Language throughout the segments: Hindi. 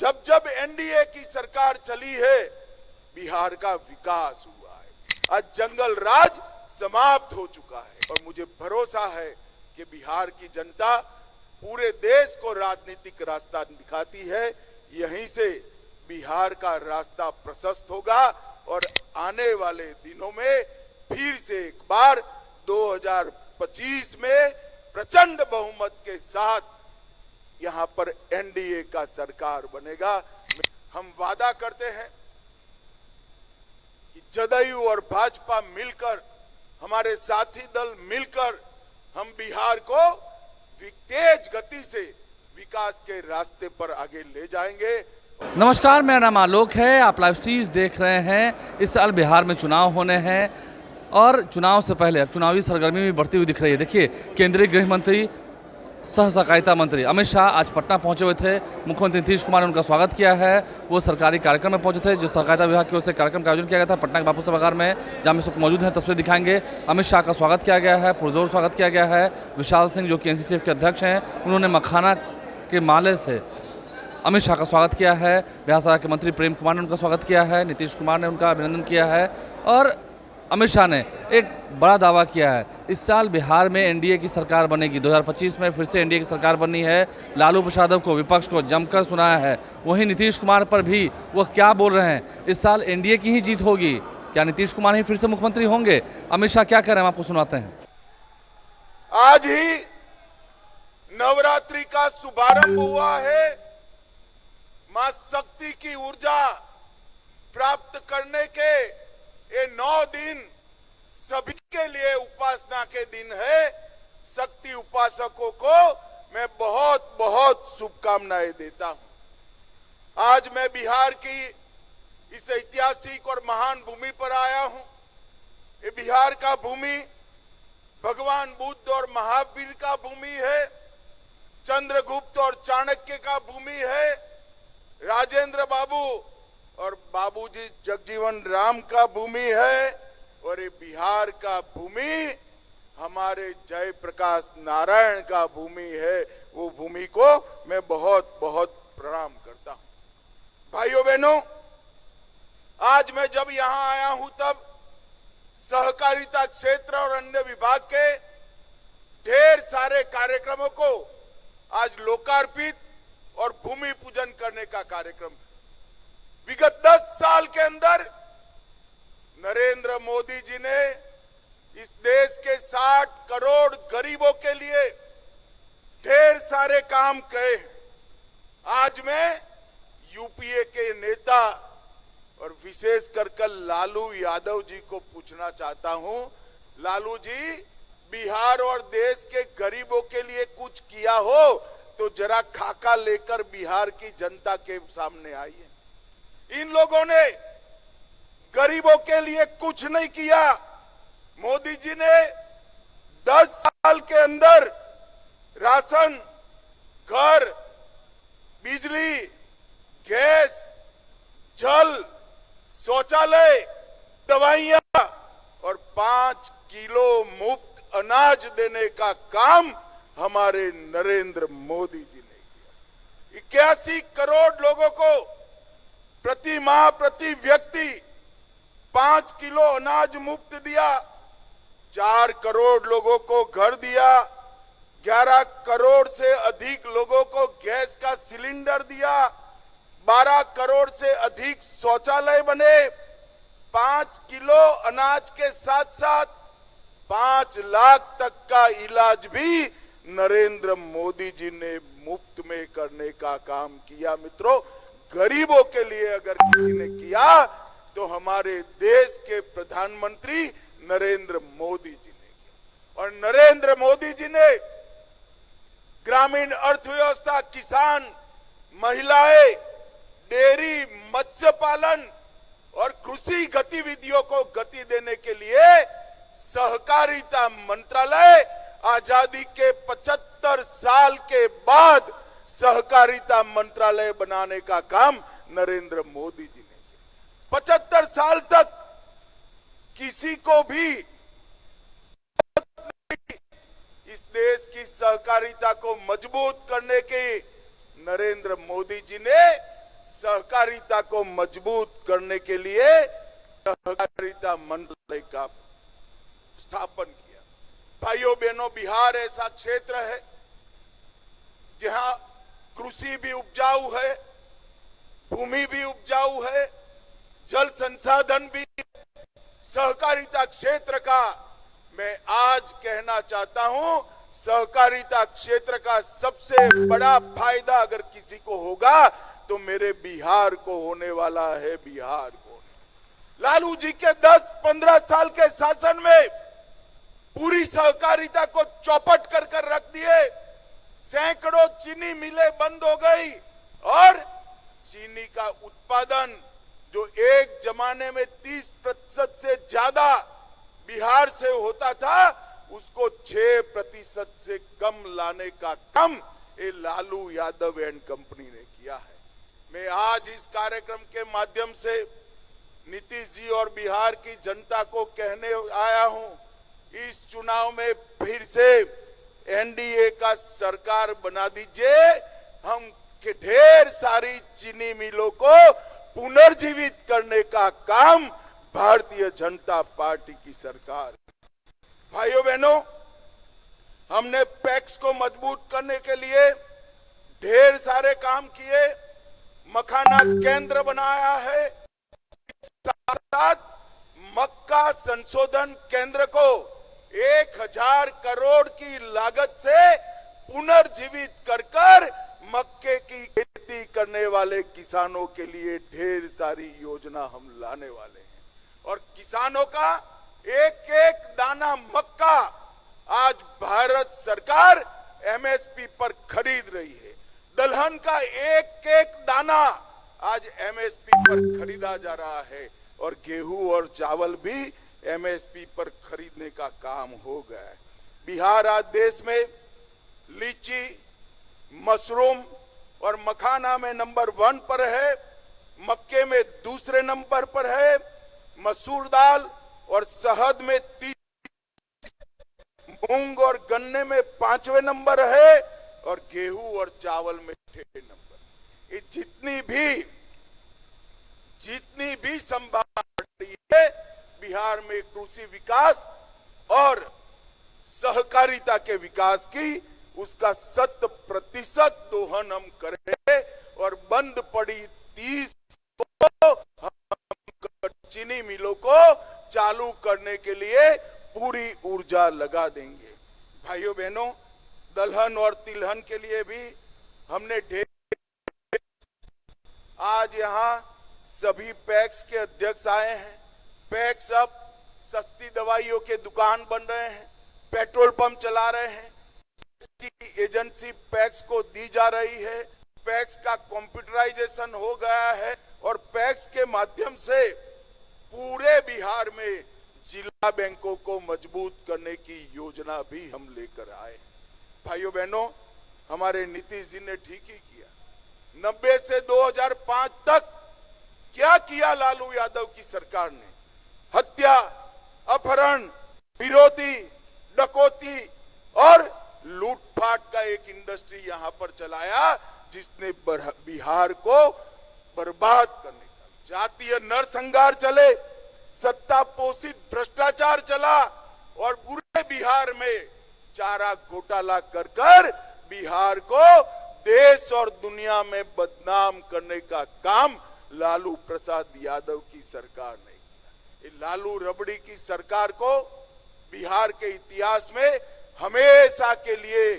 जब जब एनडीए की सरकार चली है, बिहार का विकास हुआ है। आज जंगल राज समाप्त हो चुका है और मुझे भरोसा है कि बिहार की जनता पूरे देश को राजनीतिक रास्ता दिखाती है। यहीं से बिहार का रास्ता प्रशस्त होगा और आने वाले दिनों में फिर से एक बार 2025 में प्रचंड बहुमत के साथ यहां पर एनडीए का सरकार बनेगा। हम वादा करते हैं कि जदयू और भाजपा मिलकर, हमारे साथी दल मिलकर हम बिहार को तेज गति से विकास के रास्ते पर आगे ले जाएंगे। नमस्कार, मेरा नाम आलोक है। आप लाइव स्ट्रीम देख रहे हैं। इस साल बिहार में चुनाव होने हैं और चुनाव से पहले अब चुनावी सरगर्मी भी बढ़ती हुई दिख रही है। देखिए, केंद्रीय गृह मंत्री सह सहकारिता मंत्री अमित शाह आज पटना पहुंचे हुए थे। मुख्यमंत्री नीतीश कुमार ने उनका स्वागत किया है। वो सरकारी कार्यक्रम में पहुंचे थे जो सहकारिता विभाग की ओर से कार्यक्रम का आयोजन किया गया था पटना के बापू सभागार में, जहां हम इस वक्त मौजूद हैं। तस्वीर दिखाएंगे। अमित शाह का स्वागत किया गया है, पुरजोर स्वागत किया गया है। विशाल सिंह जो कि एनसीसीएफ के अध्यक्ष हैं, उन्होंने मखाना के माले से अमित शाह का स्वागत किया है। बिहार सरकार के मंत्री प्रेम कुमार ने उनका स्वागत किया है। नीतीश कुमार ने उनका अभिनंदन किया है और अमित शाह ने एक बड़ा दावा किया है, इस साल बिहार में एनडीए की सरकार बनेगी। 2025 में फिर से एनडीए की सरकार बननी है। लालू प्रसाद को, विपक्ष को जमकर सुनाया है। वहीं नीतीश कुमार पर भी वो क्या बोल रहे हैं, इस साल एनडीए की ही जीत होगी। क्या नीतीश कुमार ही फिर से मुख्यमंत्री होंगे? अमित शाह क्या कह रहे हैं, हम आपको सुनाते हैं। आज ही नवरात्रि का शुभारंभ हुआ है। मां शक्ति की ऊर्जा प्राप्त करने के ये 9 दिन सभी के लिए उपासना के दिन है। शक्ति उपासकों को मैं बहुत बहुत शुभकामनाएं देता हूं। आज मैं बिहार की इस ऐतिहासिक और महान भूमि पर आया हूं। ये बिहार का भूमि भगवान बुद्ध और महावीर का भूमि है, चंद्रगुप्त और चाणक्य का भूमि है, राजेंद्र बाबू और बाबूजी जगजीवन राम का भूमि है और ये बिहार का भूमि हमारे जयप्रकाश नारायण का भूमि है। वो भूमि को मैं बहुत बहुत प्रणाम करता हूं। भाइयों बहनों, आज मैं जब यहां आया हूं तब सहकारिता क्षेत्र और अन्य विभाग के ढेर सारे कार्यक्रमों को आज लोकार्पित और भूमि पूजन करने का कार्यक्रम। विगत 10 साल के अंदर नरेंद्र मोदी जी ने इस देश के 60 करोड़ गरीबों के लिए ढेर सारे काम किए। आज मैं यूपीए के नेता और विशेष कर लालू यादव जी को पूछना चाहता हूं, लालू जी, बिहार और देश के गरीबों के लिए कुछ किया हो तो जरा खाका लेकर बिहार की जनता के सामने आइए। इन लोगों ने गरीबों के लिए कुछ नहीं किया। मोदी जी ने 10 साल के अंदर राशन, घर, बिजली, गैस, जल, शौचालय, दवाइयां और 5 किलो मुफ्त अनाज देने का काम हमारे नरेंद्र मोदी जी ने किया। 81 करोड़ लोगों को प्रति माह, प्रति व्यक्ति 5 किलो अनाज मुफ्त दिया। 4 करोड़ लोगों को घर दिया। 11 करोड़ से अधिक लोगों को गैस का सिलेंडर दिया। 12 करोड़ से अधिक शौचालय बने। 5 किलो अनाज के साथ साथ 5 लाख तक का इलाज भी नरेंद्र मोदी जी ने मुफ्त में करने का काम किया। मित्रों, गरीबों के लिए अगर किसी ने किया तो हमारे देश के प्रधानमंत्री नरेंद्र मोदी जी ने किया। और नरेंद्र मोदी जी ने ग्रामीण अर्थव्यवस्था, किसान, महिलाएं, डेयरी, मत्स्य पालन और कृषि गतिविधियों को गति देने के लिए सहकारिता मंत्रालय आजादी के 75 साल के बाद सहकारिता मंत्रालय बनाने का काम नरेंद्र मोदी जी ने किया। 75 साल तक किसी को भी इस देश की सहकारिता को मजबूत करने के नरेंद्र मोदी जी ने सहकारिता को मजबूत करने के लिए सहकारिता मंत्रालय का स्थापन किया। भाइयों बहनों, बिहार ऐसा क्षेत्र है जहां कृषि भी उपजाऊ है, भूमि भी उपजाऊ है, जल संसाधन भी। सहकारिता क्षेत्र का मैं आज कहना चाहता हूं, सहकारिता क्षेत्र का सबसे बड़ा फायदा अगर किसी को होगा तो मेरे बिहार को होने वाला है। बिहार को लालू जी के 10-15 साल के शासन में पूरी सहकारिता को चौपट कर कर रख दिए। सैकड़ों चीनी मिलें बंद हो गई और चीनी का उत्पादन जो एक जमाने में 30% से ज्यादा बिहार से होता था, उसको 6% से कम लाने का काम ये लालू यादव एंड कंपनी ने किया है। मैं आज इस कार्यक्रम के माध्यम से नीतीश जी और बिहार की जनता को कहने आया हूं, इस चुनाव में फिर से एनडीए का सरकार बना दीजिए। हम के ढेर सारी चीनी मिलों को पुनर्जीवित करने का काम भारतीय जनता पार्टी की सरकार। भाइयों बहनों, हमने पैक्स को मजबूत करने के लिए ढेर सारे काम किए। मखाना केंद्र बनाया है, साथ मक्का संशोधन केंद्र को 1000 करोड़ की लागत से पुनर्जीवित कर मक्के की खेती करने वाले किसानों के लिए ढेर सारी योजना हम लाने वाले हैं। और किसानों का एक एक दाना मक्का आज भारत सरकार एमएसपी पर खरीद रही है। दलहन का एक एक दाना आज एमएसपी पर खरीदा जा रहा है और गेहूं और चावल भी एमएसपी पर खरीदने का काम हो गया है। बिहार आज देश में लीची, मशरूम और मखाना में नंबर 1 पर है, मक्के में दूसरे नंबर पर है, मसूर दाल और शहद में 30, मूंग और गन्ने में 5वें नंबर है और गेहूं और चावल में 6वें नंबर। ये जितनी भी संभावना है बिहार में कृषि विकास और सहकारिता के विकास की, उसका 100% दोहन हम करें और बंद पड़ी 30 चीनी मिलों को चालू करने के लिए पूरी ऊर्जा लगा देंगे। भाइयों बहनों, दलहन और तिलहन के लिए भी हमने ढेर। आज यहां सभी पैक्स के अध्यक्ष आए हैं। पैक्स अब सस्ती दवाइयों के दुकान बन रहे हैं, पेट्रोल पंप चला रहे हैं, एजेंसी पैक्स को दी जा रही है। पैक्स का कंप्यूटराइजेशन हो गया है और पैक्स के माध्यम से पूरे बिहार में जिला बैंकों को मजबूत करने की योजना भी हम लेकर आए। भाइयों बहनों, हमारे नीतीश जी ने ठीक ही किया। 90 से 2005 तक क्या किया लालू यादव की सरकार ने? हत्या, अपहरण, विरोधी, डकैती और लूटपाट का एक इंडस्ट्री यहां पर चलाया जिसने बिहार को बर्बाद करने का जातीय नरसंहार चले, सत्ता पोषित भ्रष्टाचार चला और पूरे बिहार में चारा घोटाला कर बिहार को देश और दुनिया में बदनाम करने का काम लालू प्रसाद यादव की सरकार ने किया। लालू रबड़ी की सरकार को बिहार के इतिहास में हमेशा के लिए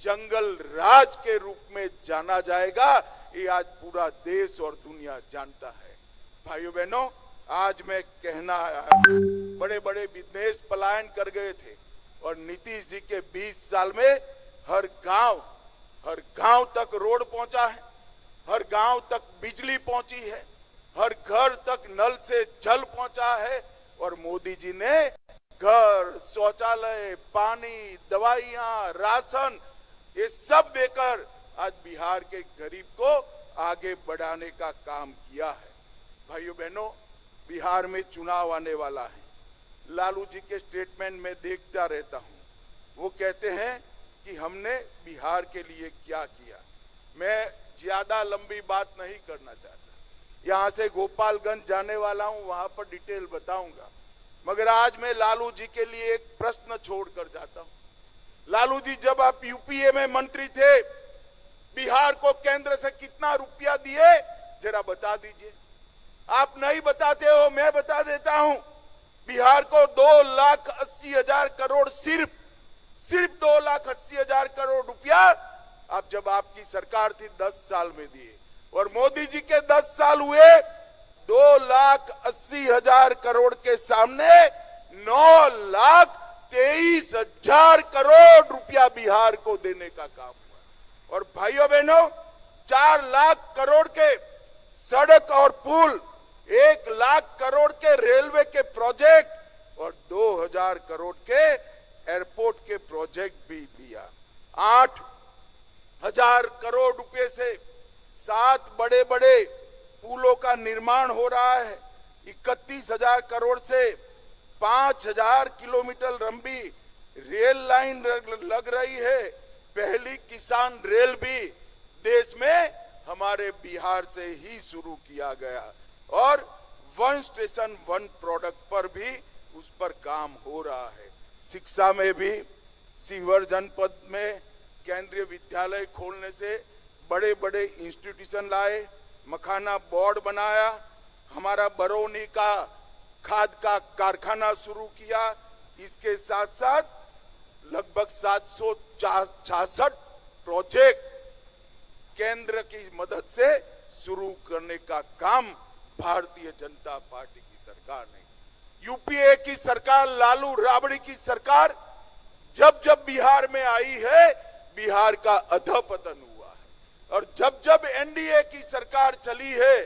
जंगल राज के रूप में जाना जाएगा। ये आज पूरा देश और दुनिया जानता है। भाइयों बहनों, आज मैं कहना बड़े बड़े बिजनेस पलायन कर गए थे और नीतीश जी के 20 साल में हर गांव तक रोड पहुंचा है, हर गांव तक बिजली पहुंची है, हर घर तक नल से जल पहुंचा है और मोदी जी ने घर, शौचालय, पानी, दवाइयां, राशन ये सब देकर आज बिहार के गरीब को आगे बढ़ाने का काम किया है। भाइयों बहनों, बिहार में चुनाव आने वाला है। लालू जी के स्टेटमेंट में देखता रहता हूं, वो कहते हैं कि हमने बिहार के लिए क्या किया। मैं ज्यादा लंबी बात नहीं करना चाहता। यहां से गोपालगंज जाने वाला हूं, वहां पर डिटेल बताऊंगा, मगर आज मैं लालू जी के लिए एक प्रश्न छोड़कर जाता हूं। लालू जी, जब आप यूपीए में मंत्री थे, बिहार को केंद्र से कितना रुपया दिए जरा बता दीजिए। आप नहीं बताते हो, मैं बता देता हूं। बिहार को 2,80,000 करोड़, सिर्फ 2,80,000 करोड़ रुपया आप जब आपकी सरकार थी 10 साल में दिए, और मोदी जी के 10 साल हुए, 2,80,000 करोड़ के सामने 9,23,000 करोड़ रुपया बिहार को देने का काम हुआ। और भाइयों बहनों, 4 लाख करोड़ के सड़क और पुल, 1 लाख करोड़ के रेलवे के प्रोजेक्ट और 2,000 करोड़ के एयरपोर्ट के प्रोजेक्ट भी दिया। 8,000 करोड़ रुपए से 7 बड़े बड़े पुलों का निर्माण हो रहा है। 31,000 करोड़ से 5,000 किलोमीटर लंबी रेल लाइन लग रही है। पहली किसान रेल भी देश में हमारे बिहार से ही शुरू किया गया, और 1 स्टेशन 1 प्रोडक्ट पर भी उस पर काम हो रहा है। शिक्षा में भी सीवर जनपद में केंद्रीय विद्यालय खोलने से बड़े बड़े इंस्टीट्यूशन लाए, मखाना बोर्ड बनाया, हमारा बरौनी का खाद का कारखाना शुरू किया। इसके साथ साथ लगभग 766 प्रोजेक्ट केंद्र की मदद से शुरू करने का काम भारतीय जनता पार्टी की सरकार ने। यूपीए की सरकार, लालू राबड़ी की सरकार जब जब बिहार में आई है, बिहार का अधपतन हुआ है, और जब जब एनडीए की सरकार चली है,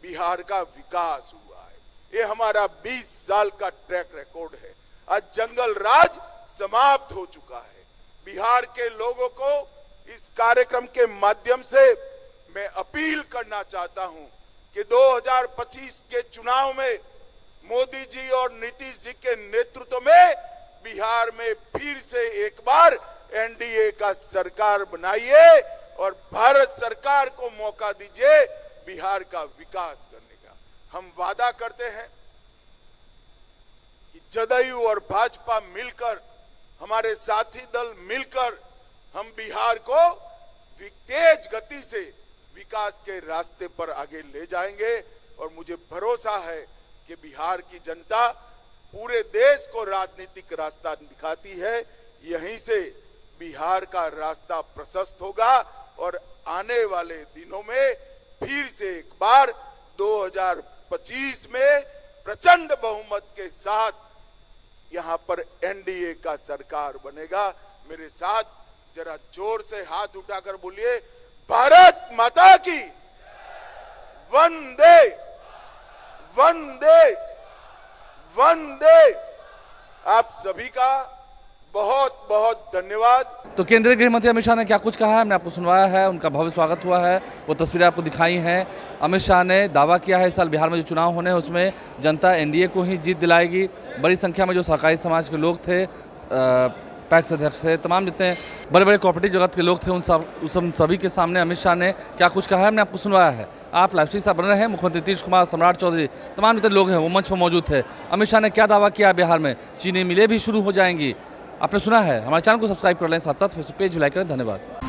बिहार का विकास हुआ है। ये हमारा 20 साल का ट्रैक रिकॉर्ड है। आज जंगल राज समाप्त हो चुका है। बिहार के लोगों को इस कार्यक्रम के माध्यम से मैं अपील करना चाहता हूं कि 2025 के चुनाव में मोदी जी और नीतीश जी के नेतृत्व में बिहार में फिर से एक बार एनडीए का सरकार बनाइए और भारत सरकार को मौका दीजिए बिहार का विकास करने का। हम वादा करते हैं कि जदयू और भाजपा मिलकर, हमारे साथी दल मिलकर, हम बिहार को तेज गति से विकास के रास्ते पर आगे ले जाएंगे। और मुझे भरोसा है कि बिहार की जनता पूरे देश को राजनीतिक रास्ता दिखाती है। यहीं से बिहार का रास्ता प्रशस्त होगा और आने वाले दिनों में फिर से एक बार 2025 में प्रचंड बहुमत के साथ यहां पर एनडीए का सरकार बनेगा। मेरे साथ जरा जोर से हाथ उठाकर बोलिए, भारत माता की वंदे वंदे वंदे। आप सभी का बहुत बहुत धन्यवाद। तो केंद्रीय गृह मंत्री अमित शाह ने क्या कुछ कहा है, हमने आपको सुनवाया है। उनका भव्य स्वागत हुआ है, वो तस्वीरें आपको दिखाई हैं। अमित शाह ने दावा किया है इस साल बिहार में जो चुनाव होने हैं उसमें जनता एनडीए को ही जीत दिलाएगी। बड़ी संख्या में जो सहकारी समाज के लोग थे, पैक्स अध्यक्ष थे, तमाम जितने बड़े बड़े कोऑपरेटिव जगत के लोग थे, उन सभी के सामने अमित शाह ने क्या कुछ कहा है हमने आपको सुनवाया है। आप लाइव स्ट्रीम से बन रहे हैं। मुख्यमंत्री नीतीश कुमार, सम्राट चौधरी, तमाम जितने लोग हैं वो मंच पर मौजूद थे। अमित शाह ने क्या दावा किया, बिहार में चीनी मिलें भी शुरू हो जाएंगी। आपने सुना है। हमारे चैनल को सब्सक्राइब कर लें, साथ साथ फेसबुक पेज भी लाइक करें। धन्यवाद।